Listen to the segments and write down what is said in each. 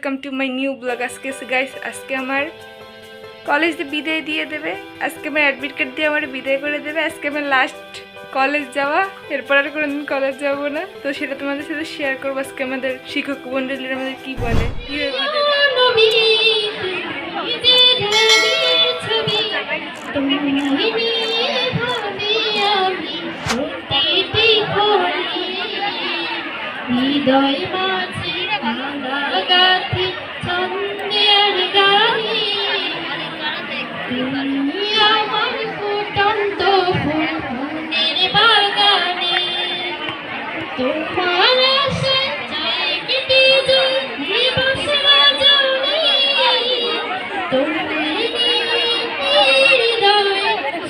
Welcome to my new blog. আজকে guys আজকে আমার কলেজ বিদায় দিয়ে দেবে, আজকে আমার অ্যাডমিট কার্ড দিয়ে আমার বিদায় করে দেবে। আজকে আমার লাস্ট কলেজ যাওয়া, এরপর আর কোনোদিন কলেজ যাবো না। তো সেটা তোমাদের সাথে শেয়ার করবো। আজকে আমাদের শিক্ষক মন্ডলীরা আমাদের কী বলে, হৃদয় মাঝে গাথি ছন্দের গানে তুমি আমার ফুটন্ত ফুলের বাগানে তোমার সঞ্চয় কেটে যায় দিবস রজনী তোমার হৃদয়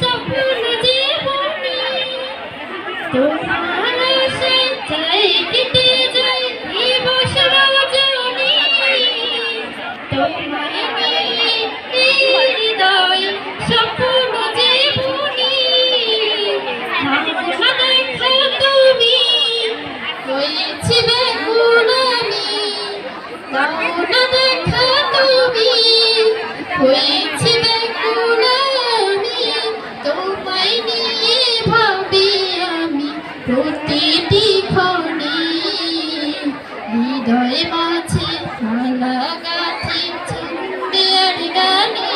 স্বপ্ন জীবনে তোমার সঞ্চয় কেটে যায় দিবস রজনী তোমার হৃদয় স্বপ্ন জীবনী ভাবনা দেখো তুমি হয়েছি বেগুন আমি ভাবনা দেখো তুমি হয়েছি বেগুন আমি তোমায় নিয়ে ভাবি আমি প্রতিটি ক্ষণে হৃদয় মাঝে মালা গাথি ছন্দের গানে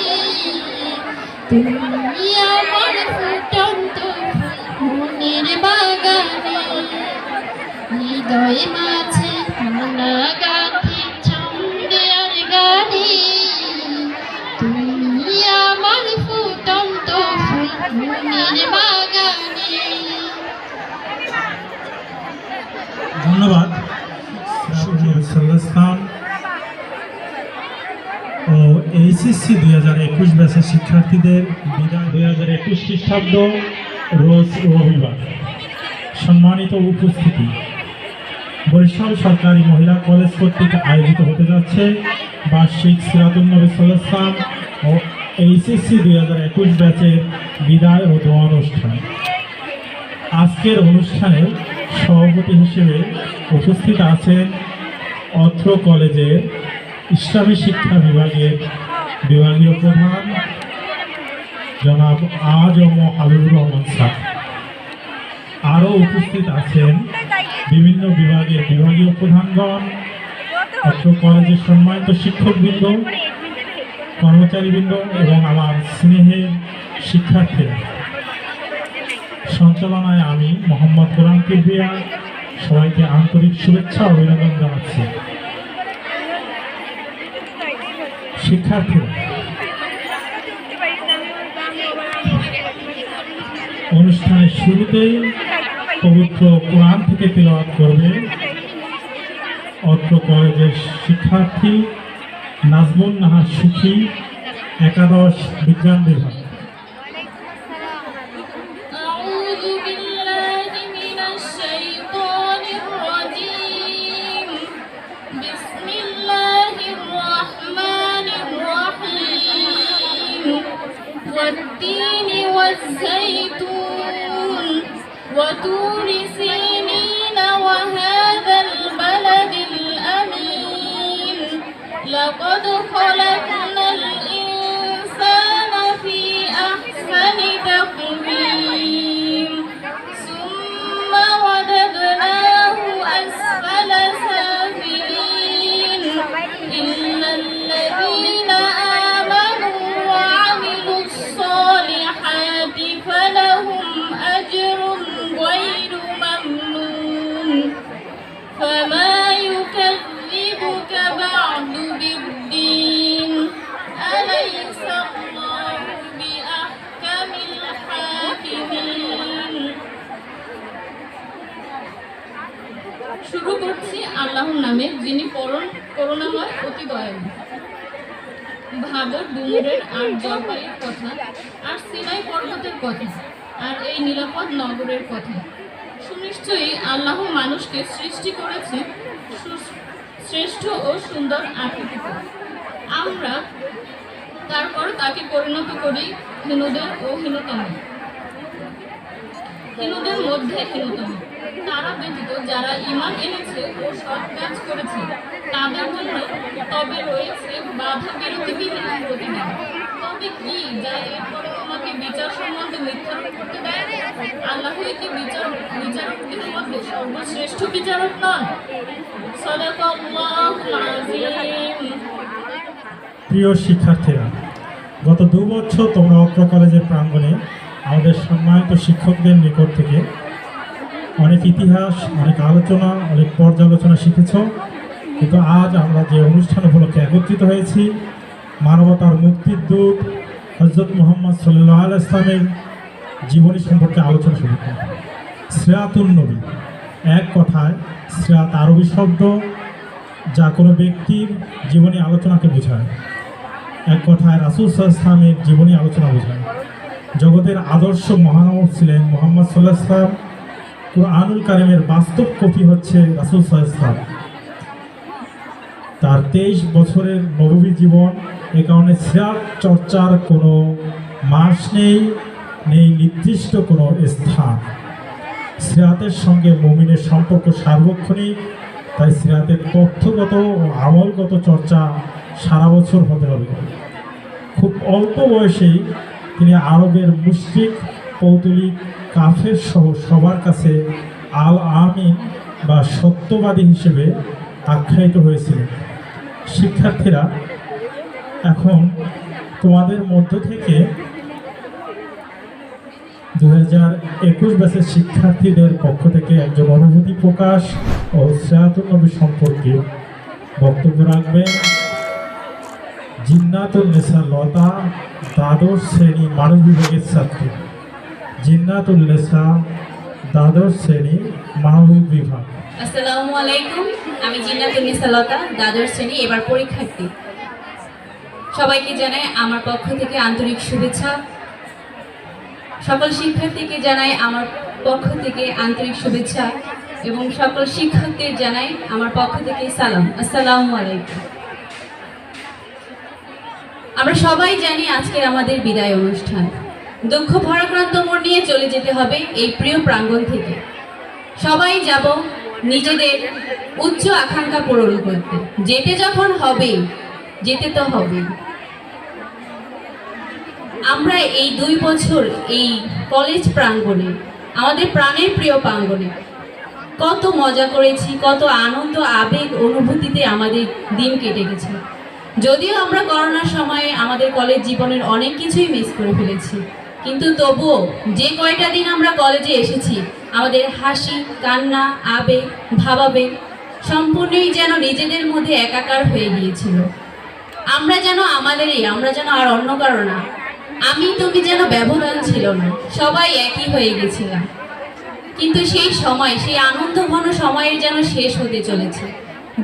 তুমি আমার ফুটন্ত মনের বাগানে হৃদয় মাঝে মালা গাথি ছন্দের গানে তুমি আমার ফুটন্ত মনের বাগানে। ধন্যবাদ সাল্লাম ও এইচএসসি 2021 ব্যাচের শিক্ষার্থীদের বিদায় 2021 খ্রিস্টাব্দ রোজ রবিবার। সম্মানিত উপস্থিতি, বরিশাল সরকারি মহিলা কলেজ কর্তৃক আয়োজিত হতে যাচ্ছে বার্ষিক সিরাতুন নবী সাল্লাম ও এইচএসসি 2021 ব্যাচের বিদায় ও দোয়া অনুষ্ঠান। আজকের অনুষ্ঠানে সভাপতি হিসেবে উপস্থিত আছেন অত্র কলেজের ইসলামী শিক্ষা বিভাগের বিভাগীয় প্রধান জনাব আজম হাবিবুর রহমান স্যার। আরও উপস্থিত আছেন বিভিন্ন বিভাগের বিভাগীয় প্রধানগণ, অত্র কলেজের সম্মানিত শিক্ষকবৃন্দ, কর্মচারীবৃন্দ এবং আমার স্নেহের শিক্ষার্থীরা। সঞ্চালনায় আমি মোহাম্মদ কোরআন কিবরিয়া সবাইকে আন্তরিক শুভেচ্ছা ও অভিনন্দন জানাচ্ছি। শিক্ষার্থীরা, অনুষ্ঠানের শুরুতেই পবিত্র কোরআন থেকে তিলাওয়াত করবে অত্র কলেজের শিক্ষার্থী নাজমুন নাহার সুখী, একাদশ বিজ্ঞান বিভাগ। والتين والزيتون وطور سينين وهذا البلد الأمين لقد خلقنا الإنسان في أحسن تقويم ثم رددناه أسفل سافلين إلا الذين آمنوا وعملوا الصالحات فلهم أجر غير ممنون فما يكذبك بعد بالدين أليس الله بأحكم الحاكمين। শুরু করছি আল্লাহর নামে, যিনি করুণাময় অতি দয়ালু। ভাবর ডুমুরের আর জলপাইয়ের কথা, আর সিনাই পর্বতের কথা, আর এই নিরাপদ নগরের কথা। সুনিশ্চয়ই আল্লাহ মানুষকে সৃষ্টি করেছে শ্রেষ্ঠ ও সুন্দর আকৃতিতে। আমরা তারপর তাকে পরিণত করি হীনদের ও হীনতম, হীনদের মধ্যে হীনতম। তারা ব্যতীত যারা ঈমান এনেছে ও সৎ কাজ করেছে তাদের জন্য তবে রয়েছে বাধা বিরতিবিহীন প্রতিদান। তবে কি যা এরপরে তোমাকে বিচার সম্বন্ধে নির্ধারণ করতে দেয়? আল্লাহ কি বিচারকদের মধ্যে সর্বশ্রেষ্ঠ বিচারক নন? সাদাকাল্লাহুল আযীম। প্রিয় শিক্ষার্থীরা, গত 2 বছর তোমরা অত্র কলেজের প্রাঙ্গণে আমাদের সম্মানিত শিক্ষকদের নিকট থেকে অনেক ইতিহাস, অনেক আলোচনা, অনেক পর্যালোচনা শিখেছ। কিন্তু আজ আমরা যে অনুষ্ঠান উপলক্ষে একত্রিত হয়েছি, মানবতার মুক্তির দূত হযরত মুহাম্মদ সাল্লাল্লাহু আলাইহি ইসলামের জীবনী সম্পর্কে আলোচনা শুরু করি। সিরাতুন নবী, এক কথায় সিরাত আরবি শব্দ যা কোনো ব্যক্তির জীবনী আলোচনাকে বোঝায়। এক কথায় রাসূল সাল্লাল্লাহু আলাইহি ইসলামের জীবনী আলোচনা বোঝায়। জগতের আদর্শ মহানবী ছিলেন মুহাম্মদ সাল্লাল্লাহু আলাইহি ইসলাম। কুরআনুল কারীমের বাস্তব কপি হচ্ছে রাসূল সাল্লাল্লাহু আলাইহি ইসলাম। তার 23 বছরের নববী জীবন, এ কারণে সিরাত চর্চার কোনো মাস নেই নির্দিষ্ট কোনো স্থান। সিরাতের সঙ্গে মুমিনের সম্পর্ক সার্বক্ষণিক, তাই সিরাতের তথ্যগত ও আমলগত চর্চা সারা বছর হতে হবে। খুব অল্প বয়সেই তিনি আরবের মুশরিক, পৌতলিক, কাফের সহ সবার কাছে আল আমিন বা সত্যবাদী হিসেবে আখ্যায়িত হয়েছিলেন। শিক্ষার্থীরা, এখন তোমাদের মধ্য থেকে 2021 ব্যাচের শিক্ষার্থীদের পক্ষ থেকে একজন অনুভূতি প্রকাশ ও সিরাতুন নবী সম্পর্কে বক্তব্য রাখবেন জিন্নাতুন নেসা লতা, দ্বাদশ শ্রেণী মানব বিভাগের ছাত্রী। জিন্নাতুল নেসা, দ্বাদশ শ্রেণী মানবিক বিভাগ। আসসালামু আলাইকুম, আমি জিন্নাতুন নিসা লতা, দ্বাদশ শ্রেণী এবার পরীক্ষার্থী। সবাইকে জানাই আমার পক্ষ থেকে আন্তরিক শুভেচ্ছা। সকল শিক্ষার্থীকে জানাই আমার পক্ষ থেকে আন্তরিক শুভেচ্ছা এবং সকল শিক্ষকদের জানাই আমার পক্ষ থেকে সালাম। আসসালামু আলাইকুম। আমরা সবাই জানি আজকের আমাদের বিদায় অনুষ্ঠান। দুঃখ ভারাক্রান্ত মন নিয়ে চলে যেতে হবে এই প্রিয় প্রাঙ্গণ থেকে। সবাই যাব নিজেদের উচ্চ আকাঙ্ক্ষা পূরণ করতে। যেতে যখন হবে, যেতে তো হবে। আমরা এই 2 বছর এই কলেজ প্রাঙ্গণে, আমাদের প্রাণের প্রিয় প্রাঙ্গণে কত মজা করেছি, কত আনন্দ, আবেগ, অনুভূতিতে আমাদের দিন কেটে গেছে। যদিও আমরা করোনার সময়ে আমাদের কলেজ জীবনের অনেক কিছুই মিস করে ফেলেছি, কিন্তু তবুও যে কয়টা দিন আমরা কলেজে এসেছি, আমাদের হাসি, কান্না, আবেগ, ভাবাবেগ সম্পূর্ণই যেন নিজেদের মধ্যে একাকার হয়ে গিয়েছিল। আমরা যেন আমাদেরই, আমরা যেন আর অন্য কারো না, আমি তুমি যেন ব্যবধান ছিল না, সবাই একই হয়ে গেছিলাম। কিন্তু সেই সময়, সেই আনন্দঘন সময়ের যেন শেষ হতে চলেছে।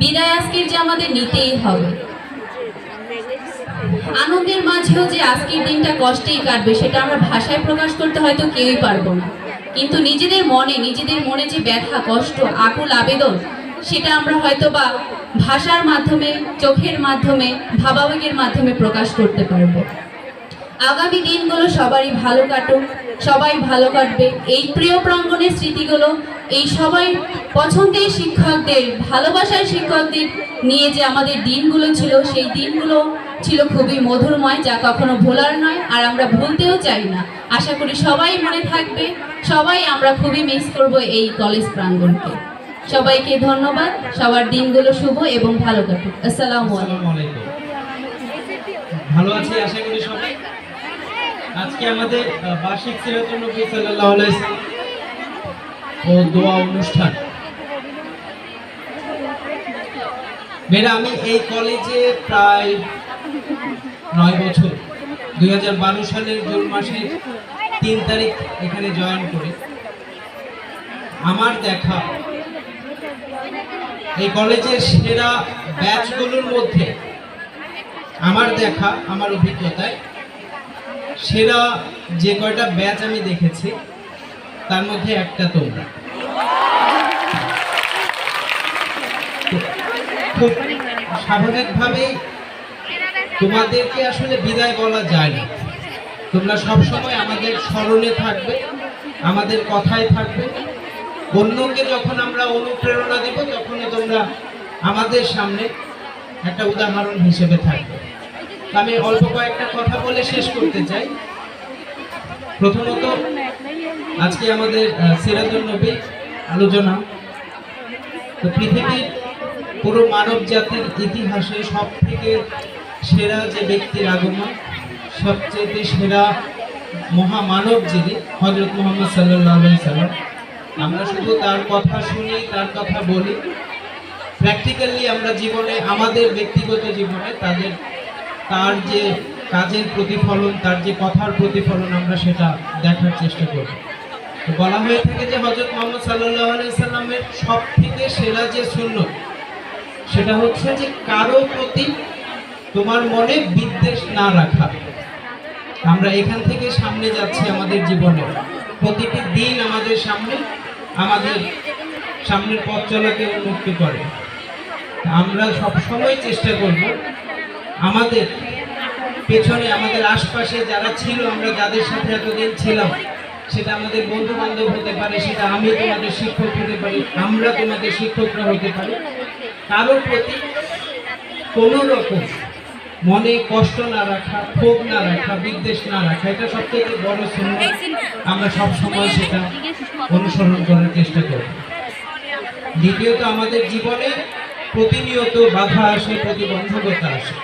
বিদায় আজকের যে আমাদের নিতেই হবে। আনন্দের মাঝেও যে আজকের দিনটা কষ্টেই কাটবে সেটা আমরা ভাষায় প্রকাশ করতে হয়তো কেউই পারবো না, কিন্তু নিজেদের মনে যে ব্যথা, কষ্ট, আকুল আবেদন, সেটা আমরা হয়তো বা ভাষার মাধ্যমে, চোখের মাধ্যমে, ভাবাবেগের মাধ্যমে প্রকাশ করতে পারবো। আগামী দিনগুলো সবারই ভালো কাটুক, সবাই ভালো কাটবে। এই প্রিয় প্রাঙ্গণের স্মৃতিগুলো, এই সবাই পছন্দের শিক্ষকদের, ভালোবাসার শিক্ষকদের নিয়ে যে আমাদের দিনগুলো ছিল, সেই দিনগুলো ছিল খুবই মধুরময়, যা কখনো ভোলার নয়, আর আমরা ভুলতেও চাই না। আশা করি সবাই মনে থাকবে, সবাই আমরা খুবই মিস করব এই কলেজ প্রাঙ্গণকে। সবাইকে ধন্যবাদ, সবার দিনগুলো শুভ এবং ভালো কাটুক। আসসালামু আলাইকুম। ভালো আছি আশা করি সবাই। আজকে আমাদের বার্ষিক সিরাতুন নবী সাল্লাল্লাহু আলাইহি ওয়াসাল্লাম ও দোয়া অনুষ্ঠান। মেয়েরা, আমি এই কলেজে প্রায় 9 বছর, 2012 সালের জুন মাসের 3 তারিখ এখানে জয়েন করি। আমার দেখা এই কলেজের সেরা ব্যাচগুলোর মধ্যে, আমার দেখা, আমার অভিজ্ঞতায় সেরা যে কয়টা ব্যাচ আমি দেখেছি তার মধ্যে একটা তোমরা। খুব স্বাভাবিকভাবেই তোমাদেরকে আসলে বিদায় বলা যায় না। তোমরা সব সময় আমাদের স্মরণে থাকবে, আমাদের কথায় থাকবে, অন্যকে যখন আমরা অনুপ্রেরণা দিব তখনই তোমরা আমাদের সামনে একটা উদাহরণ হিসেবে থাকবে। আমি অল্প কয়েকটা কথা বলে শেষ করতে চাই। প্রথমত আজকে আমাদের সিরাতুন নবী আলোচনা, তো পৃথিবীর পুরো মানব জাতির ইতিহাসে সব থেকে সেরা যে ব্যক্তির আগমন, সবচেয়ে সেরা মহামানব যিনি হযরত মুহাম্মদ সাল্লাল্লাহু আলাইহি সাল্লাম। আমরা শুধু তার কথা শুনি, তার কথা বলি, প্র্যাকটিক্যালি আমরা জীবনে, আমাদের ব্যক্তিগত জীবনে তার যে কাজের প্রতিফলন, তার যে কথার প্রতিফলন, আমরা সেটা দেখার চেষ্টা করব। তো বলা হয়ে থাকে যে হযরত মুহাম্মদ সাল্লাল্লাহু আলাইহি সাল্লামের সব থেকে সেরা যে সুন্নত সেটা হচ্ছে যে কারো প্রতি তোমার মনে বিদ্বেষ না রাখা। আমরা এখান থেকে সামনে যাচ্ছি আমাদের জীবনে, প্রতিটি দিন আমাদের সামনের পথ চলাকে উন্মুক্ত করে। আমরা সবসময় চেষ্টা করব আমাদের পেছনে, আমাদের আশপাশে যারা ছিল, আমরা যাদের সাথে এতদিন ছিলাম, সেটা আমাদের বন্ধু বান্ধব হতে পারে, সেটা আমি তোমাদের শিক্ষক হতে পারি, আমরা তোমাদের শিক্ষকরা হতে পারি, কারোর প্রতি কোনো রকম মনে কষ্ট না রাখা, ক্ষোভ না রাখা, বিদ্বেষ না রাখা, এটা সবথেকে বড় সুন্নাত। আমরা সব সময় সেটা অনুসরণ করার চেষ্টা করব। দ্বিতীয়ত, আমাদের জীবনে প্রতিনিয়ত বাধা আসে, প্রতিবন্ধকতা আসে।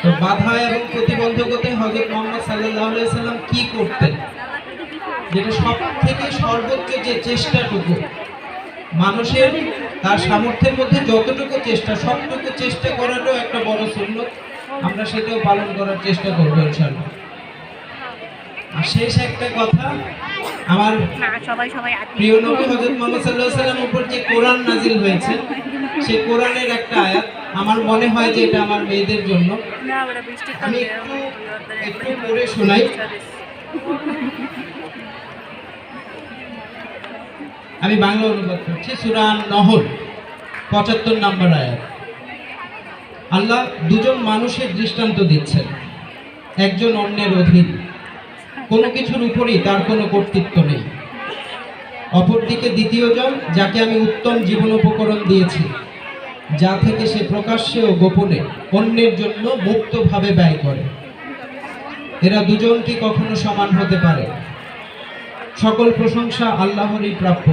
তো বাধা এবং প্রতিবন্ধকতায় হযরত মুহাম্মদ সাল্লাল্লাহু আলাইহি সাল্লাম কি করতেন, যেটা সব থেকে সর্বোচ্চ যে চেষ্টাটুকু মানুষের তার সামর্থ্যের মধ্যে যতটুকু চেষ্টা, সবটুকু চেষ্টা করাটাও একটা বড় সুন্নাত। আমরা সেটাও পালন করার চেষ্টা করবো ইনশাআল্লাহ। আর শেষ একটা কথা, আমার প্রিয় নবী হযরত মুহাম্মদ সাল্লাল্লাহু আলাইহি সাল্লামের উপর যে কোরআন নাজিল হয়েছে, সেই কোরআনের একটা আয়াত আমার মনে হয় যে এটা আমার মেয়েদের জন্য। আমি একটু পড়ে শোনাই। আমি বাংলা অনুবাদ করছি। সূরা আন-নহল ৭৫ নম্বর আয়াত। আল্লাহ দুজন মানুষের দৃষ্টান্ত দিচ্ছেন, একজন অন্যের অধীন, কোনো কিছুর উপরই তার কোনো কর্তৃত্ব নেই। অপরদিকে দ্বিতীয়জন, যাকে আমি উত্তম জীবনোপকরণ দিয়েছি, যা থেকে সে প্রকাশ্যে ও গোপনে অন্যের জন্য মুক্তভাবে ব্যয় করে। এরা দুজন কি কখনো সমান হতে পারে? সকল প্রশংসা আল্লাহরই প্রাপ্য,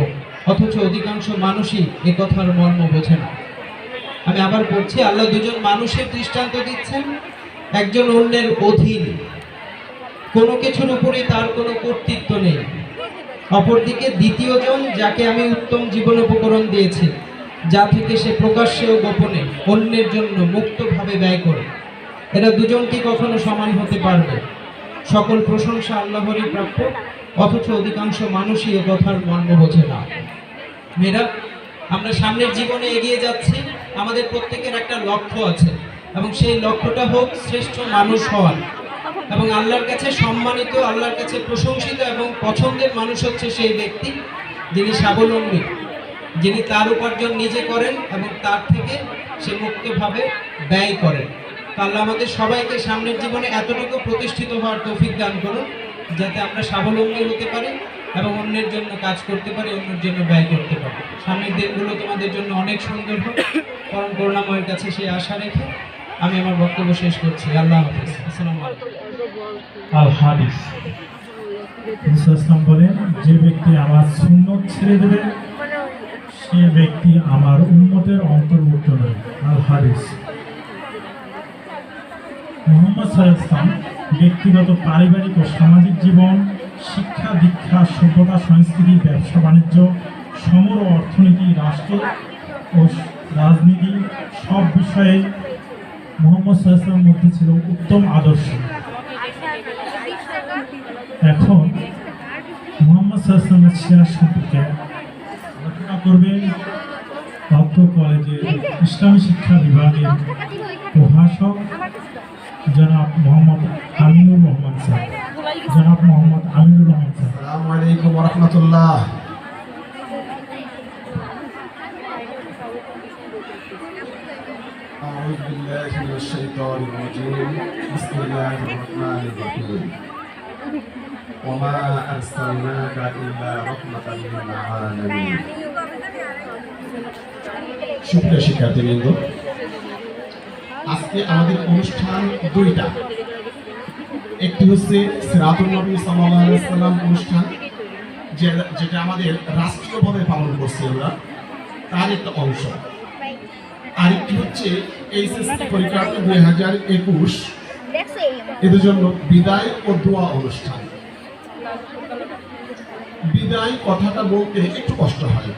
অথচ অধিকাংশ মানুষই এ কথার মর্ম বোঝে না। আমি আবার পড়ছি। আল্লাহ দুজন মানুষের দৃষ্টান্ত দিচ্ছেন, একজন অন্যের অধীন, কোনো কিছুর উপরই তার কোনো কর্তৃত্ব নেই। অপরদিকে দ্বিতীয়জন, যাকে আমি উত্তম জীবনোপকরণ দিয়েছি, যা থেকে সে প্রকাশ্যে ও গোপনে অন্যের জন্য মুক্তভাবে ব্যয় করে। এরা দুজন কি কখনো সমান হতে পারবে? সকল প্রশংসা আল্লাহরই প্রাপ্য, অথচ অধিকাংশ মানুষই এ কথার মর্ম বোঝে না। মেয়েরা, আমরা সামনের জীবনে এগিয়ে যাচ্ছি, আমাদের প্রত্যেকের একটা লক্ষ্য আছে, এবং সেই লক্ষ্যটা হোক শ্রেষ্ঠ মানুষ হওয়ার, এবং আল্লাহর কাছে সম্মানিত, আল্লাহর কাছে প্রশংসিত এবং পছন্দের মানুষ হচ্ছে সেই ব্যক্তি যিনি স্বাবলম্বী, যিনি তার উপার্জন নিজে করেন এবং তার থেকে সে মুক্তভাবে ব্যয় করেন। তো আল্লাহ আমাদের সবাইকে সামনের জীবনে এতটুকু প্রতিষ্ঠিত হওয়ার তৌফিক দান করুন, যাতে আমরা স্বাবলম্বী হতে পারি এবং অন্যের জন্য কাজ করতে পারি, অন্যের জন্য ব্যয় করতে পারি। সামনের দিনগুলো তোমাদের জন্য অনেক সুন্দর হোক, পরম করুণাময়ের কাছে সেই আশা রেখে আমি আমার বক্তব্য শেষ করছি। আল্লাহ হাফেজ। আসসালামু আলাইকুম। আল হাদিস বলেন, যে ব্যক্তি আমার সুন্নত ছেড়ে দেবে সে ব্যক্তি আমার উম্মতের অন্তর্ভুক্ত নয়। আল হাদিস। মুহাম্মদ সাল্লাল্লাহু আলাইহি ওয়াসাল্লাম ব্যক্তিগত, পারিবারিক ও সামাজিক জীবন, শিক্ষা দীক্ষা, সভ্যতা, সংস্কৃতি, ব্যবসা বাণিজ্য, সমর ও অর্থনীতি, রাষ্ট্র ও রাজনীতি, সব বিষয়ে মুহাম্মদ সাল্লাল্লাহু আলাইহি ওয়াসাল্লামের মধ্যে ছিল উত্তম আদর্শ। এখন মুহাম্মদ সাল্লাল্লাহু আলাইহি ওয়াসাল্লামের সিরাত সম্পর্কে আলোচনা করবেন তথ্য কলেজের ইসলামী শিক্ষা বিভাগের প্রভাষক জনাব মোহাম্মদ আমিনুর রহমান স্যার। জনাব মোহাম্মদ আমিনুর রহমান স্যার। আসসালামু আলাইকুম ওয়া রাহমাতুল্লাহ। আউযু বিল্লাহি মিনাশ শাইতানির রাজীম। বিসমিল্লাহির রহমানির রহিম। وما أرسلناك إلا رحمة للعالمين সুপ্রিয় শিক্ষার্থীবৃন্দ, আজকে আমাদের অনুষ্ঠান দুইটা। একটি হচ্ছে সিরাতুন নবী সাল্লাল্লাহু আলাইহি সাল্লাম অনুষ্ঠান, যেটা আমাদের রাষ্ট্রীয়ভাবে পালন করছি আমরা, তার একটা অংশ। আরেকটি হচ্ছে এইচএসসি পরীক্ষা 2021 এদের জন্য বিদায় ও দোয়া অনুষ্ঠান। বিদায় কথাটা বলতে একটু কষ্ট হয়।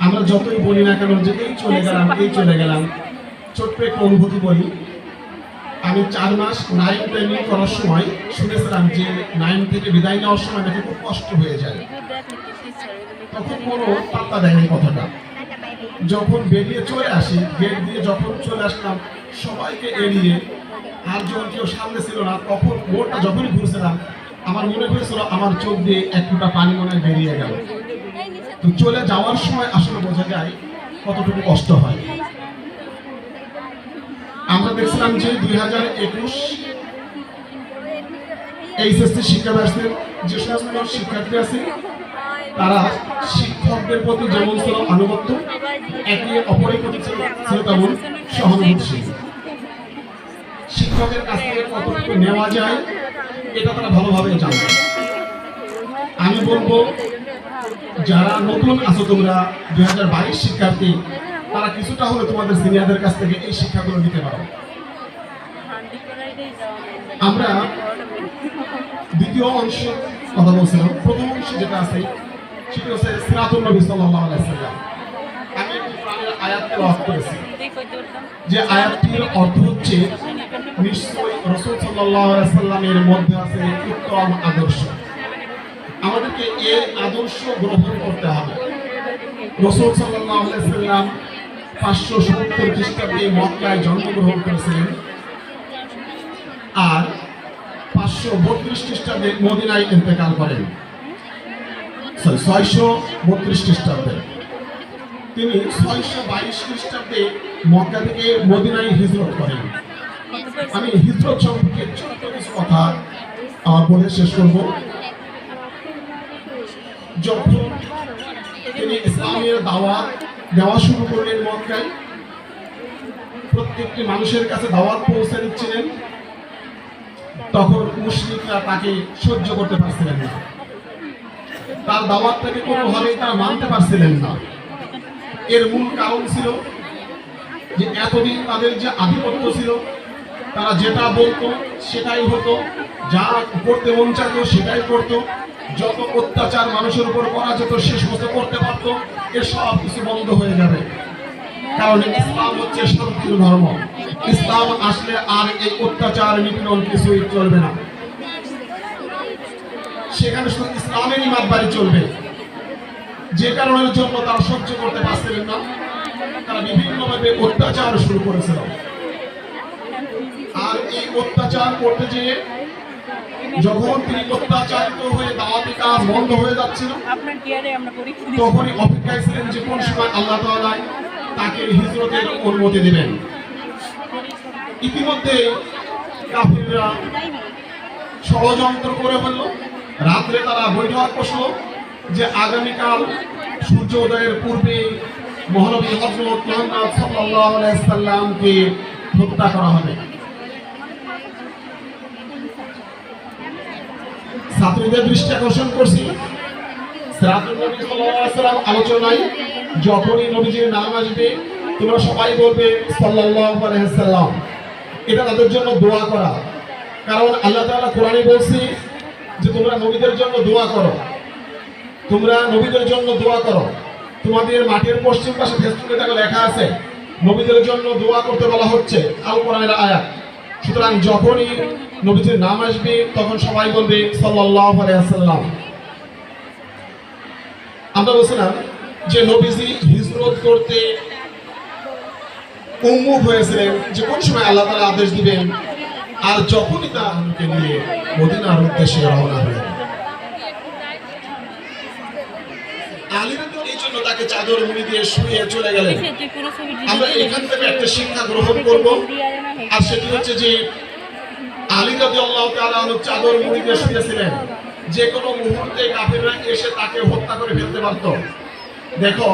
আমরা যতই বলি না কেন যে এই চলে গেলাম, এই চলে গেলাম, ছোট্ট একটা অনুভূতি বলি। আমি 4 মাস 9 ট্রেনিং করার সময় শুনেছিলাম যে 9 থেকে বিদায় নেওয়ার সময় নাকি খুব কষ্ট হয়ে যায়। তখন কোনো পাত্তা দেয়নি কথাটা। যখন বেরিয়ে চলে আসি, গেট দিয়ে যখন চলে আসলাম, সবাইকে এড়িয়ে আর যখন কেউ সামনে ছিল না, তখন মোড়টা যখনই ঘুরছিলাম, আমার মনে হয়েছিল আমার চোখ দিয়ে এক ফোঁটা পানি মনে হয় বেরিয়ে গেল। তো চলে যাওয়ার সময় আসলে বোঝা যায় কতটুকু কষ্ট হয়। আমরা দেখছিলাম যে 2021 এইচএসসি শিক্ষাবর্ষের যে সমস্ত শিক্ষার্থী আছে, তারা শিক্ষকদের প্রতি যেমন ছিল আনুগত্য, একে অপরের প্রতি ছিল তেমন সহানুভূতিশীল। শিক্ষকের কাছ থেকে কতটুকু নেওয়া যায় এটা তারা ভালোভাবে জানে। আমি বলবো যারা নতুন আছো, তোমরা 2022 শিক্ষার্থী, তারা কিছুটা হলে তোমাদের সিনিয়রদের কাছ থেকে এই শিক্ষাগুলো নিতে পারো। আমরা দ্বিতীয় অংশ কথা বলছিলাম। প্রথম অংশ যেটা আছে সেটা হচ্ছে সিরাতুন নবী সাল্লাল্লাহু আলাইহি সাল্লাম। আমি একটি কোরআনের আয়াত তেলাওয়াত করেছি, যে আয়াতটির অর্থ হচ্ছে নিশ্চয়ই রাসূল সাল্লাল্লাহু আলাইহি সাল্লামের মধ্যে আছে উত্তম আদর্শ। আমাদেরকে এই আদর্শ গ্রহণ করতে হবে। রাসূল সাল্লাল্লাহু আলাইহি সাল্লাম 570 খ্রিস্টাব্দে মক্কায় জন্মগ্রহণ করেছিলেন আর 532 খ্রিস্টাব্দে মদিনায় ইন্তেকাল করেন। 632 খ্রিস্টাব্দে তিনি 622 খ্রিস্টাব্দে মক্কা থেকে মদিনায় হিজরত করেন। আমি হিজরত সম্পর্কে ছোট্ট কিছু কথা বলে শেষ করব। যখন তিনি ইসলামের দাওয়াত দেওয়া শুরু করলেন মক্কায়, প্রত্যেকটি মানুষের কাছে দাওয়াত পৌঁছে দিচ্ছিলেন, তখন মুশরিকরা তাকে সহ্য করতে পারছিলেন না। তার দাওয়াতটাকে কোনোভাবেই তারা মানতে পারছিলেন না। এর মূল কারণ ছিল যে এতদিন তাদের যে আধিপত্য ছিল, তারা যেটা বলতো সেটাই হতো, যা করতে মন চাইতো সেটাই করতো, যত অত্যাচার মানুষের উপর করা যেত সে সমস্ত করতে পারতো। এর সব কিছু বন্ধ হয়ে যাবে, কারণ ইসলাম হচ্ছে শান্তির ধর্ম। ইসলাম আসলে আর এই অত্যাচার নিপীড়ন কিছুই চলবে না। সেখানে শুধু ইসলামেরই মাতবাড়ি চলবে। যে কারণের জন্য তারা সহ্য করতে পারছিলেন না, তারা বিভিন্নভাবে অত্যাচার শুরু করেছিল। আর এই অত্যাচার করতে যেয়ে যখন তিনি অত্যাচারিত হয়ে দাওয়াতি কাজ বন্ধ হয়ে যাচ্ছিল, তখনই অপেক্ষায় ছিলেন যে কোন সময় আল্লাহ তাআলা তাকে হিজরতের অনুমতি দিবেন। ইতিমধ্যে কাফিররা ষড়যন্ত্র করে ফেলল। রাত্রে তারা বৈঠক বসলো যে আগামীকাল সূর্য উদয়ের পূর্বে মহানবী হযরত মুহাম্মদ সাল্লাল্লাহু আলাইহি সাল্লামকে হত্যা করা হবে। ছাত্রীদের দৃষ্টি আকর্ষণ করছি, সিরাতুন নবী সাল্লাল্লাহু আলাইহি সাল্লাম আলোচনায় যখনই নবীজির নাম আসবে, তোমরা সবাই বলবে সাল্লাল্লাহু আলাইহি সাল্লাম। এটা তাদের জন্য দোয়া করা, কারণ আল্লাহ তাআলা কোরআনে বলছে যে তোমরা নবীদের জন্য দোয়া করো, তোমরা নবীদের জন্য দোয়া করো। তোমাদের মাঠের পশ্চিম পাশে ফেসবুকে দেখো লেখা আছে নবীদের জন্য দোয়া করতে বলা হচ্ছে, আল কোরআনের আয়াত। সুতরাং যখনই নবীজির নাম আসবে তখন সবাই বলবে সাল্লাল্লাহু আলাইহি সাল্লাম। আমরা বলছিলাম যে নবীজি হিজরত করতে উন্মুখ হয়েছিলেন যে কোন সময় আল্লাহ তাআলা আদেশ দিবেন, আর যখনই তাকে নিয়ে মদিনার উদ্দেশ্যে রওনা হলেন। আলী রাদিয়াল্লাহু এই জন্য তাকে চাদর মুড়ি দিয়ে শুয়ে চলে গেলেন। আমরা এখান থেকে একটা শিক্ষা গ্রহণ করব, আর সেটি হচ্ছে যে আলী রাদিয়াল্লাহু তাআলা আনহু চাদর মুড়ি দিয়ে শুয়েছিলেন, যে কোনো মুহূর্তে কাফিররা এসে তাকে হত্যা করে ফেলতে পারত। দেখো,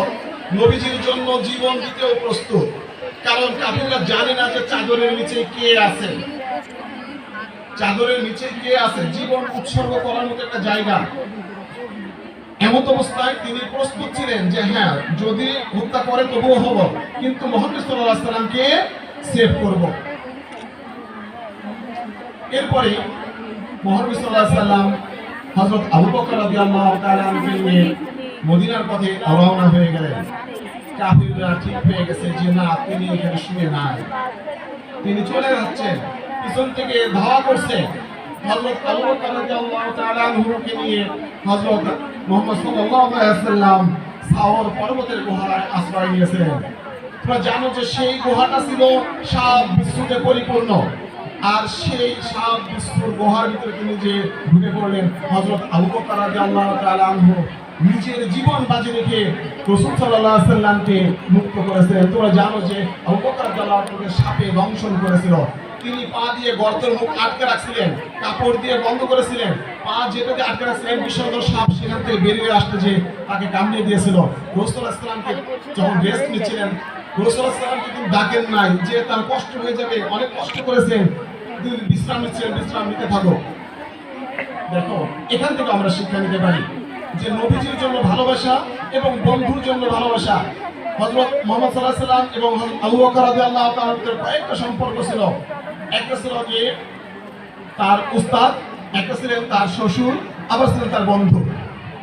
নবীজির জন্য জীবন দিতেও প্রস্তুত, কারণ কাফিররা জানে না যে চাদরের নিচে কে আছে। চাদরের নিচে কে আছে, জীবন উৎসর্গ করার মতো একটা জায়গা। এমত অবস্থায় তিনি প্রস্তুত ছিলেন যে হ্যাঁ, যদি হত্যা করে তবুও হব, কিন্তু মুহাম্মদ সাল্লাল্লাহু আলাইহি সাল্লামকে সেভ করব। এরপরে মুহাম্মদ সাল্লাল্লাহু আলাইহি সাল্লাম হযরত আবু বকর রাদিয়াল্লাহু তাআলা আনহু নিয়ে মদিনার পথে রওনা হয়ে গেলেন। কাফিররা ঠিক পেয়ে গেছে যে না, তিনি এখানে শুয়ে নাই, তিনি চলে যাচ্ছেন। পিছন থেকে ধাওয়া করছে। হযরত আবু বকর রাদিয়াল্লাহু তাআলা আনহুকে নিয়ে হযরত মুহাম্মদ সাল্লাল্লাহু আলাইহি ওয়াসাল্লাম সাওর পর্বতের গুহায় আশ্রয় নিয়েছিলেন। তোমরা জানো যে সেই গুহাটা ছিল সাপ বিচ্ছুতে পরিপূর্ণ, আর সেই সাপ বিচ্ছুর গুহার ভিতরে তিনি যে ঢুকে পড়লেন, হযরত আবু বকর রাদিয়াল্লাহু তাআলা আনহু নিজের জীবন বাজি রেখে রাসূল সাল্লাল্লাহু আলাইহি ওয়াসাল্লামকে মুক্ত করেছিলেন। তোমরা জানো যে আবু বকর রাদিয়াল্লাহু আনহুকে সাপে দংশন করেছিল। তিনি পা দিয়ে গর্তের মুখ আটকে রাখছিলেন, কাপড় দিয়ে বন্ধ করেছিলেন। পা যেটাতে আটকে রাখছিলেন, বিষধর সাপ সেখান থেকে বেরিয়ে আসতে যে তাকে কামড়িয়ে দিয়েছিল। রাসূল সাল্লাল্লাহু আলাইহি ওয়াসাল্লামকে যখন রেস্ট নিচ্ছিলেন, রাসূল সাল্লাল্লাহু আলাইহি ওয়াসাল্লামকে তিনি ডাকেন নাই যে তার কষ্ট হয়ে যাবে, অনেক কষ্ট করেছেন, তিনি বিশ্রাম নিচ্ছিলেন, বিশ্রাম নিতে থাকো। দেখো, এখান থেকে আমরা শিক্ষা নিতে পারি যে নবীজির জন্য ভালোবাসা এবং বন্ধুর জন্য ভালোবাসা। হযরত মুহাম্মদ সাল্লাল্লাহু আলাইহি ওয়াসাল্লাম এবং আবু বকর রাদিয়াল্লাহু তাআলার মধ্যে কয়েকটা সম্পর্ক ছিল। একটা ছিল যে তার উস্তাদ, একটা ছিলেন তার শ্বশুর, আবার ছিলেন তার বন্ধু।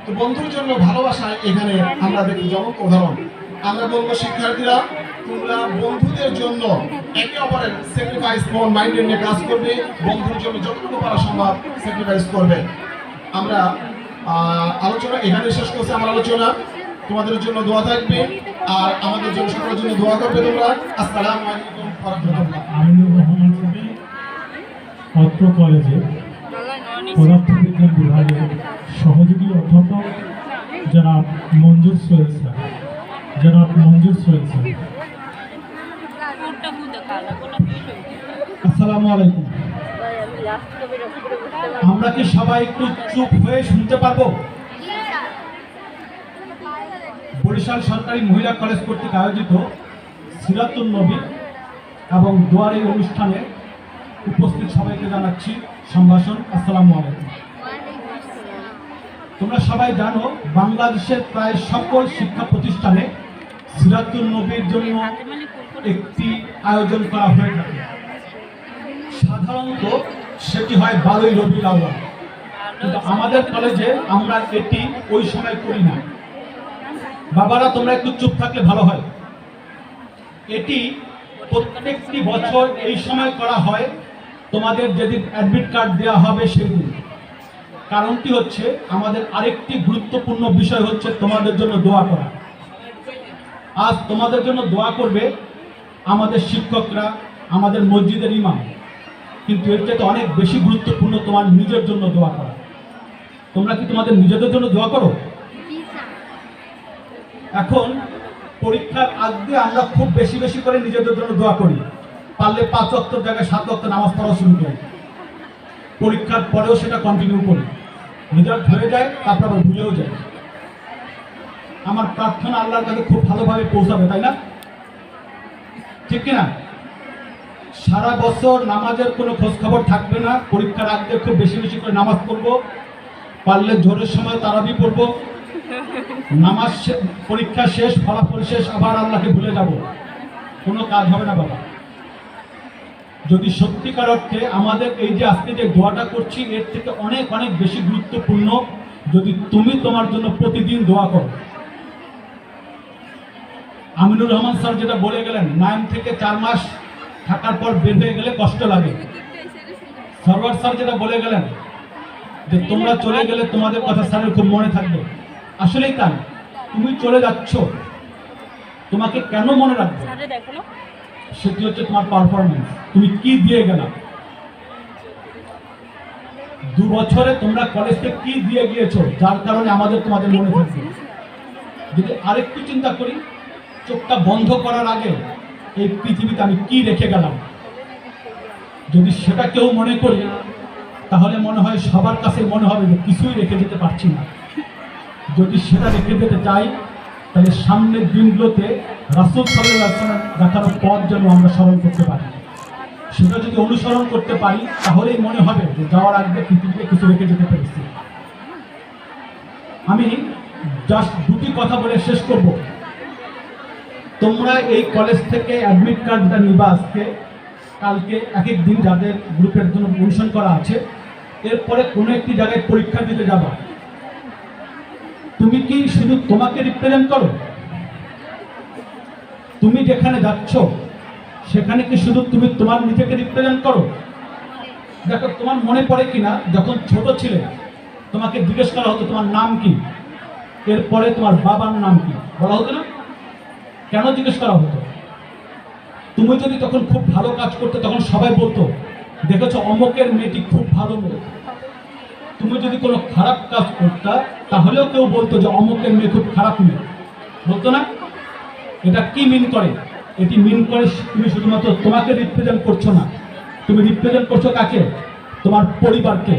তো বন্ধুর জন্য ভালোবাসা এখানে আমরা দেখি জ্বলন্ত উদাহরণ। আমরা বলবো শিক্ষার্থীরা, তোমরা বন্ধুদের জন্য একে অপরের স্যাক্রিফাইস মন মাইন্ডে নিয়ে কাজ করবে, বন্ধুর জন্য যতটুকু পারা সম্ভব স্যাক্রিফাইস করবে। আমরা আলোচনা এখানে শেষ করছি। আমার আলোচনা তোমাদের জন্য দোয়া থাকবে, আর আমাদের জন্য সকলের জন্য দোয়া করবে তোমরা। আসসালামু আলাইকুম ওয়া রাহমাতুল্লাহ। আমিনুর রহমান কবি, অত্র কলেজে পদার্থবিজ্ঞান বিভাগের সহযোগী অধ্যাপক জনাব মঞ্জুর সোহেল স্যার। আসসালামু আলাইকুম। আমরা কি সবাই একটু চুপ হয়ে শুনতে পারবো? বরিশাল সরকারি মহিলা কলেজ কর্তৃক আয়োজিত সিরাতুন নবী এবং দোয়ার এই অনুষ্ঠানে উপস্থিত সবাইকে জানাচ্ছি সম্ভাষণ। আসসালামু আলাইকুম। তোমরা সবাই জানো, বাংলাদেশের প্রায় সকল শিক্ষা প্রতিষ্ঠানে সিরাতুন নবীর জন্য একটি আয়োজন করা হয়ে থাকে। সাধারণত সেটি হয় 12ই রবিউল আউয়াল, কিন্তু আমাদের কলেজে আমরা এটি ওই সময় করি না। বাবারা, তোমরা একটু চুপ থাকলে ভালো হয়। এটি প্রত্যেকটি বছর এই সময় করা হয়, তোমাদের যেদিন অ্যাডমিট কার্ড দেওয়া হবে সেদিন। কারণটি হচ্ছে, আমাদের আরেকটি গুরুত্বপূর্ণ বিষয় হচ্ছে তোমাদের জন্য দোয়া করা। আজ তোমাদের জন্য দোয়া করবে আমাদের শিক্ষকরা, আমাদের মসজিদের ইমাম, কিন্তু এর চাইতে অনেক বেশি গুরুত্বপূর্ণ তোমার নিজের জন্য দোয়া করা। তোমরা কি তোমাদের নিজেদের জন্য দোয়া করো? এখন পরীক্ষার আগে আমরা খুব বেশি বেশি করে নিজেদের জন্য দোয়া করি। পারলে 5 ওয়াক্তের জায়গায় 7 ওয়াক্ত নামাজ পড়া শুরু করি। পরীক্ষার পরেও সেটা কন্টিনিউ করি। রেজাল্ট হয়ে যায়, তারপর আবার ভুলেও যায়। আমার প্রার্থনা আল্লাহর কাছে খুব ভালোভাবে পৌঁছাবে, তাই না? ঠিক কিনা? সারা বছর নামাজের কোনো খোঁজ খবর থাকবে না। পরীক্ষার আগে খুব বেশি বেশি করে নামাজ পড়বো, পারলে জোরের সময় তারাবি পড়বো। নামাজ পরীক্ষা শেষ, ফলাফল শেষ, আবার আল্লাহকে ভুলে যাব, কোনো কাজ হবে না বাবা। যদি সত্যিকার অর্থে আমাদের এই যে আজকে যে দোয়াটা করছি, এর থেকে অনেক অনেক বেশি গুরুত্বপূর্ণ যদি তুমি তোমার জন্য প্রতিদিন দোয়া করো। আমিনুর রহমান স্যার যেটা বলে গেলেন, 9 থেকে 4 মাস থাকার পর বের হয়ে গেলে কষ্ট লাগে। সরওয়ার স্যার যেটা বলে গেলেন যে তোমরা চলে গেলে তোমাদের কথা স্যারের খুব মনে থাকবে। আসলেই তাই, তুমি চলে যাচ্ছ, তোমাকে কেন মনে রাখবে? সেটি হচ্ছে তোমার পারফরমেন্স, তুমি কি দিয়ে গেলা। 2 বছরে তোমরা কলেজকে কি দিয়ে গিয়েছো, যার কারণে আমাদের তোমাদের মনে থাকবে। যদি আরেকটু চিন্তা করি, চোখটা বন্ধ করার আগে এই পৃথিবীতে আমি কি রেখে গেলাম, যদি সেটা কেউ মনে করি, তাহলে মনে হয় সবার কাছে মনে হবে যে কিছুই রেখে যেতে পারছি না। যদি সেটা রেখে যেতে চাই তাহলে সামনের দিনগুলোতে রাসূল সাল্লাল্লাহু আলাইহি ওয়াসাল্লাম দেখানো পথ যেন আমরা স্মরণ করতে পারি। সেটা যদি অনুসরণ করতে পারি তাহলেই মনে হবে যে যাওয়ার আগে পৃথিবীতে কিছু রেখে যেতে পেরেছি। আমি জাস্ট দুটি কথা বলে শেষ করব। তোমরা এই কলেজ থেকে অ্যাডমিট কার্ডটা নিবা আজকে, কালকে এক এক দিন যাদের গ্রুপের জন্য অনুসরণ করা আছে। এরপরে কোনো একটি জায়গায় পরীক্ষা দিতে যাবা। তুমি কি শুধু তোমাকে রিপ্রেজেন্ট করো? তুমি যেখানে যাচ্ছ সেখানে কি শুধু তুমি তোমার নিজেকে রিপ্রেজেন্ট করো? দেখো, তোমার মনে পড়ে কিনা যখন ছোট ছিলে তোমাকে জিজ্ঞেস করা হতো তোমার নাম কি, এরপরে তোমার বাবার নাম কি বলা হতো না? কেন জিজ্ঞেস করা হতো? তুমি যদি তখন খুব ভালো কাজ করতে তখন সবাই বলতো দেখেছো অমুকের মেয়েটি খুব ভালো মেয়ে। তুমি যদি কোনো খারাপ কাজ করতা তাহলেও কেউ বলতো যে অমুকের মেয়ে খুব খারাপ মেয়ে, বলতো না? এটা কি মিন করে? এটি মিন করে তুমি শুধুমাত্র তোমাকে রিপ্রেজেন্ট করছো না, তুমি রিপ্রেজেন্ট করছো কাকে? তোমার পরিবারকে।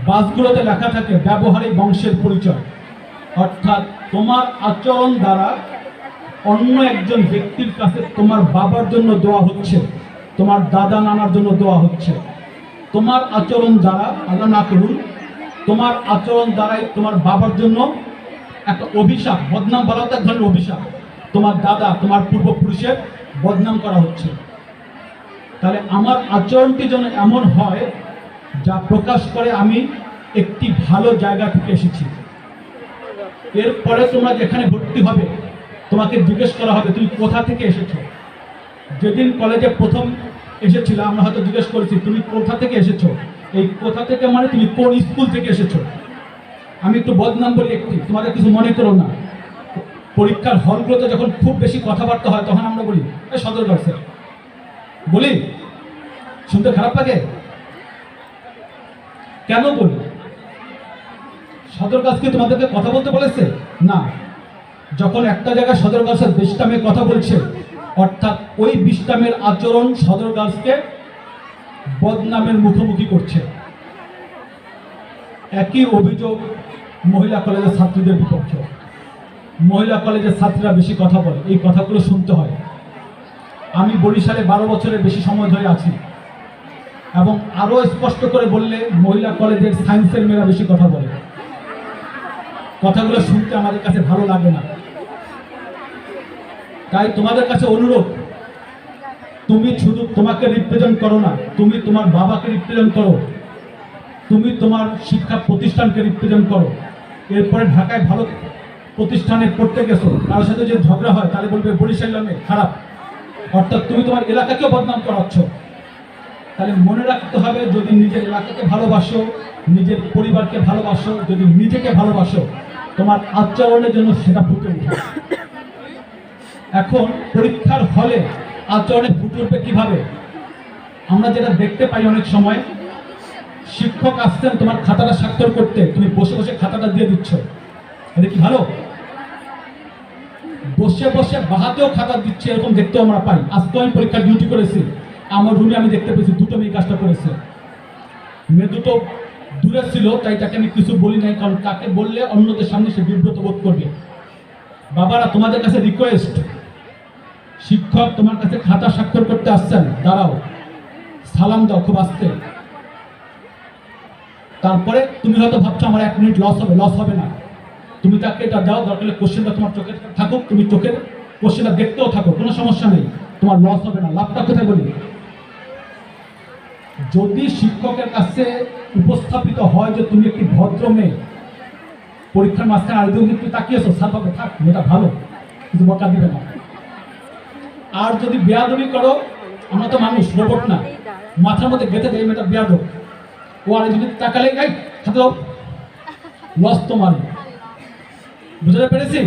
বাসগুলোতে লেখা থাকে ব্যবহারে বংশের পরিচয়, অর্থাৎ তোমার আচরণ দ্বারা অন্য একজন ব্যক্তির কাছে তোমার বাবার জন্য দোয়া হচ্ছে, তোমার দাদা নানার জন্য দোয়া হচ্ছে। তোমার আচরণ দ্বারা, আল্লাহ না করুন, তোমার আচরণ দ্বারাই তোমার বাবার জন্য একটা অভিশাপ, বদনাম বলা হতো এক ধরনের অভিশাপ, তোমার দাদা তোমার পূর্বপুরুষের বদনাম করা হচ্ছে। তাহলে আমার আচরণটি যেন এমন হয় যা প্রকাশ করে আমি একটি ভালো জায়গা থেকে এসেছি। এরপরে তোমরা যেখানে ভর্তি হবে তোমাকে জিজ্ঞেস করা হবে তুমি কোথা থেকে এসেছো। যেদিন কলেজে প্রথম এসেছিলাম আমরা হয়তো জিজ্ঞেস করেছি তুমি কোথা থেকে এসেছো। এই কোথা থেকে মানে তুমি কোন স্কুল থেকে এসেছো। আমি একটু বদনাম বলি একটি, তোমাদের কিছু মনে করো না। পরীক্ষার হলগুলোতে যখন খুব বেশি কথাবার্তা হয় তখন আমরা বলি সদরঘাট স্যার, বলি শুনতে খারাপ লাগে? কেন বলি? সদরঘাট কি তোমাদেরকে কথা বলতে বলেছে? না। যখন একটা জায়গায় সদরঘাট স্যার বিষ্টামে কথা বলছে, অর্থাৎ ওই বিষ্টামের আচরণ সদরঘাটকে বদনামের মুখোমুখি করছে। একই অভিযোগ মহিলা কলেজের ছাত্রীদের বিপক্ষে। মহিলা কলেজের ছাত্রীরা বেশি কথা বলে, এই কথাগুলো শুনতে হয়। আমি বরিশালে 12 বছরের বেশি সময় ধরে আছি এবং আরো স্পষ্ট করে বললে মহিলা কলেজের সায়েন্সের মেয়েরা বেশি কথা বলে। কথাগুলো শুনতে আমাদের কাছে ভালো লাগে না। তাই তোমাদের কাছে অনুরোধ, তুমি শুধু তোমাকে রিপ্রেজেন্ট করো না, তুমি তোমার বাবাকে রিপ্রেজেন্ট করো, তুমি তোমার শিক্ষা প্রতিষ্ঠানকে রিপ্রেজেন্ট করো। এরপরে ঢাকায় ভালো প্রতিষ্ঠানে পড়তে গেছো, তার সাথে যে ঝগড়া হয় তাহলে বলবে বরিশাল নামে খারাপ, অর্থাৎ তুমি তোমার এলাকাকেও বদনাম করাচ্ছ। তাহলে মনে রাখতে হবে যদি নিজের এলাকাকে ভালোবাসো, নিজের পরিবারকে ভালোবাসো, যদি নিজেকে ভালোবাসো, তোমার আচরণের জন্য সেটা ফুটে উঠে। এখন পরীক্ষার হলে আচরণে ফুটে উঠবে কিভাবে? আমরা যেটা দেখতে পাই অনেক সময় শিক্ষক আসছেন তোমার খাতাটা স্বাক্ষর করতে, তুমি বসে বসে খাতাটা দিয়ে দিচ্ছ। এটা কি ভালো? বসে বসে বাহাতেও খাতা দিচ্ছে, এরকম দেখতেও আমরা পাই। আজকে আমি পরীক্ষা ডিউটি করেছি, আমার রুমে আমি দেখতে পেয়েছি দুটো মেয়ে কাজটা করেছে। মেয়ে দুটো দূরে ছিল তাই তাকে আমি কিছু বলি নাই, কারণ তাকে বললে অন্যদের সামনে সে বিব্রত বোধ করবে। বাবারা তোমাদের কাছে রিকোয়েস্ট, শিক্ষক তোমার কাছে খাতা স্বাক্ষর করতে আসছেন, দাঁড়াও, সালাম দাও খুব আস্তে। তারপরে তুমি হয়তো ভাবছো আমার 1 মিনিট লস হবে, লস হবে না। তুমি তাকে এটা দাও, দরকার হলে কোশ্চেনটা তোমার চোখে থাকুক, তুমি চোখের কোশ্চেনটা দেখতেও থাকো, কোনো সমস্যা নেই, তোমার লস হবে না। লাভটা কোথায় বলি? যদি শিক্ষকের কাছে উপস্থাপিত হয় যে তুমি একটি ভদ্র মেয়ে, পরীক্ষার মাঝখানে আরেকজন কিন্তু তাকিয়েছো, স্যার ভাবে থাক মেয়েটা ভালো, কিন্তু বকা দিবে না। আর যদি বেয়াদবি করো, আমরা তো মানুষ, রোবট না, মাথার মধ্যে গেঁথে দেয় মেয়েটা বেয়াদব, ও আরেকজন তাকালে গাই হাতে দাও, লস তোমার। বুঝতে পেরেছি?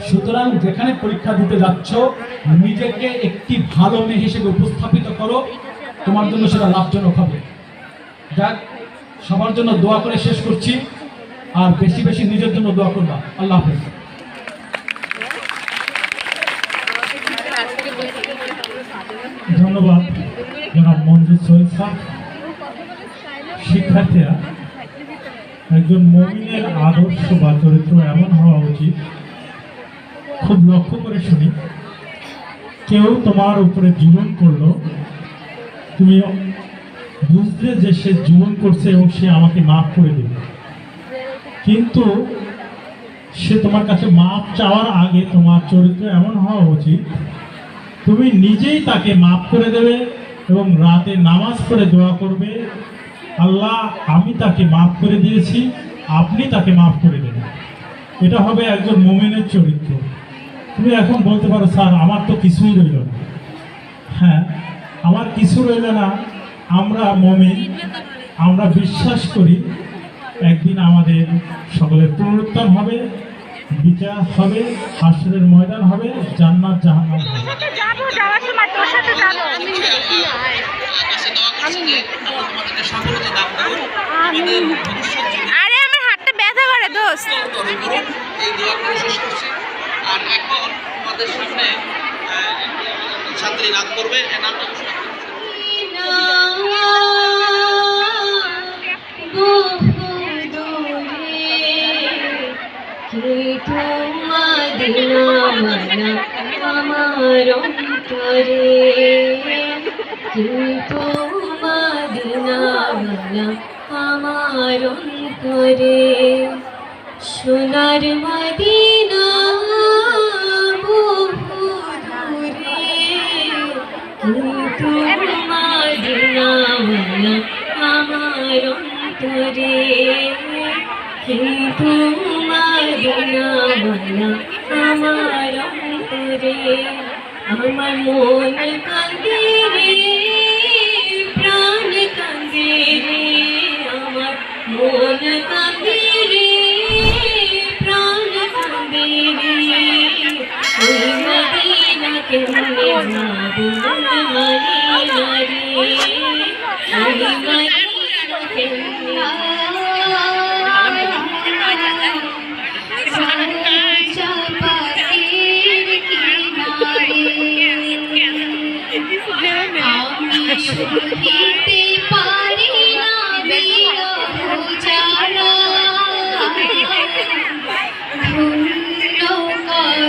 সুতরাং যেখানে পরীক্ষা দিতে যাচ্ছ নিজেকে একটি ভালো মেয়ে হিসেবে উপস্থাপিত করো, তোমার জন্য সেটা লাভজনক হবে। যাক, সবার জন্য দোয়া করে শেষ করছি, আর বেশি বেশি নিজের জন্য দোয়া করবা। আল্লাহ হাফেজ। ধন্যবাদ জনাব মঞ্জুর সৈয়দ স্যার। শিক্ষার্থীরা, একজন মুমিনের আদর্শ বা চরিত্র এমন হওয়া উচিত, খুব লক্ষ্য করে শুনি, কেউ তোমার উপরে জুলুম করলো, তুমি বুঝলে যে সে জুলুম করছে এবং সে আমাকে মাফ করে দেবে, কিন্তু সে তোমার কাছে মাফ চাওয়ার আগে তোমার চরিত্র এমন হওয়া উচিত তুমি নিজেই তাকে মাফ করে দেবে এবং রাতে নামাজ পড়ে দোয়া করবে, আল্লাহ আমি তাকে মাফ করে দিয়েছি, আপনি তাকে মাফ করে দেবেন। এটা হবে একজন মুমিনের চরিত্র। তুমি এখন বলতে পারো স্যার আমার তো কিছুই রইল না। হ্যাঁ, আমার কিছু রইল না। আমরা মুমিন, আমরা বিশ্বাস করি একদিন আমাদের সকলের পুনরুত্থান হবে, বিচার হবে, হাসরের ময়দান হবে, জান্নাত জাহান্নাম হবে। আরে আমার হাতটা ব্যথা করে দোস্ত। এই দোয়াগুলো শেষ করছি, আর এখন আমাদের সামনে ছাত্রী নাচ করবে। এই নামটা আমার অন্তরে কিন্তু মদিনাওয়ালা আমার অন্তরে সোনার মদিনা বহু দূরে কিন্তু মদিনাওয়ালা আমার অন্তরে কিন্তু মদিনাওয়ালা আমার অন্তরে আমার মন কাঁদে রে প্রাণ কাঁদে রে আমার মন কাঁদে রে প্রাণ কাঁদে রে ওই মদিনা কেমনে যাবো মদিনা রে ওই মদিনা কেমনে শুনতে পারি না বিরহ যারা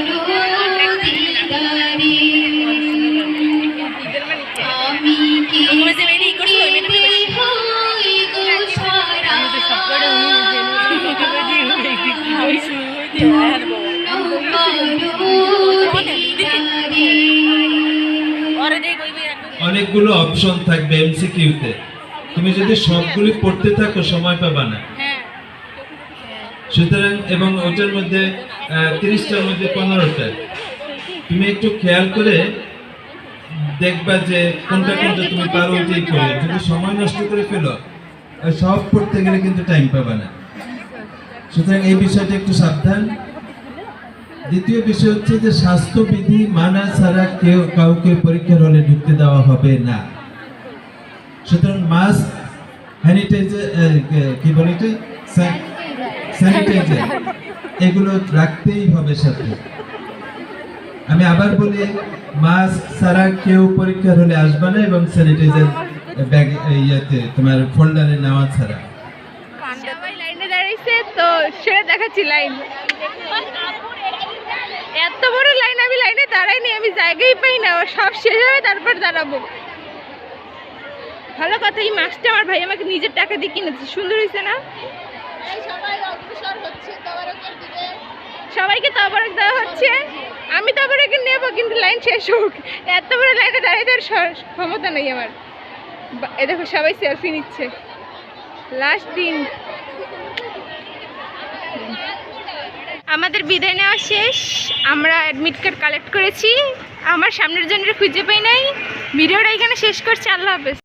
ধন্য করো দিদারে আমি কি হই গো সারা অনেকগুলো অপশন থাকবে এমসিকিউতে, তুমি যদি সবগুলি পড়তে থাকো সময় পাবা না। সুতরাং এবং ওটার মধ্যে 30টার মধ্যে 15টা তুমি একটু খেয়াল করে দেখবা যে কোনটা কোনটা তুমি পারো ওইটাই করবে। যদি সময় নষ্ট করে ফেলো সব পড়তে গেলে কিন্তু টাইম পাবা না। সুতরাং এই বিষয়টা একটু সাবধান। দ্বিতীয় বিষয় হচ্ছে যে স্বাস্থ্যবিধি মানা ছাড়া কাউকে পরীক্ষার হলে ঢুকতে দেওয়া হবে না। সুতরাং মাস্ক, স্যানিটাইজার, কি বলে এটা, স্যানিটাইজার, এগুলো রাখতেই হবে সাথে। আমি আবার বলি, মাস্ক ছাড়া কেউ পরীক্ষার হলে আসবে না এবং স্যানিটাইজার ব্যাগ ইয়াতে তোমার ফোল্ডারে নেওয়া ছাড়া। সবাই লাইনে দাঁড়াইছে তো সেটা দেখাচ্ছি লাইন। এত বড় লাইন আমি লাইনে দাঁড়াইনি, আমি জায়গাই পাই না, সব শেষ হবে তারপর দাঁড়াবো। ভালো কথা, এই মাছটা আমার ভাই আমাকে নিজের টাকা দিয়ে কিনেছে, সুন্দর হয়েছে না? সবাইকে তবরক দেওয়া হচ্ছে, আমি তবরক নেবো কিন্তু লাইন শেষ হোক। এত বড় লাইনে দাঁড়াইতে ক্ষমতা নেই আমার। এ দেখো সবাই সেলফি নিচ্ছে, লাস্ট দিন। আমাদের বিদায় নেওয়া শেষ, আমরা অ্যাডমিট কার্ড কালেক্ট করেছি। আমার সামনের জনের খুঁজে পাই নাই। ভিডিওটা এখানে শেষ করছি, আল্লাহ হাফেজ।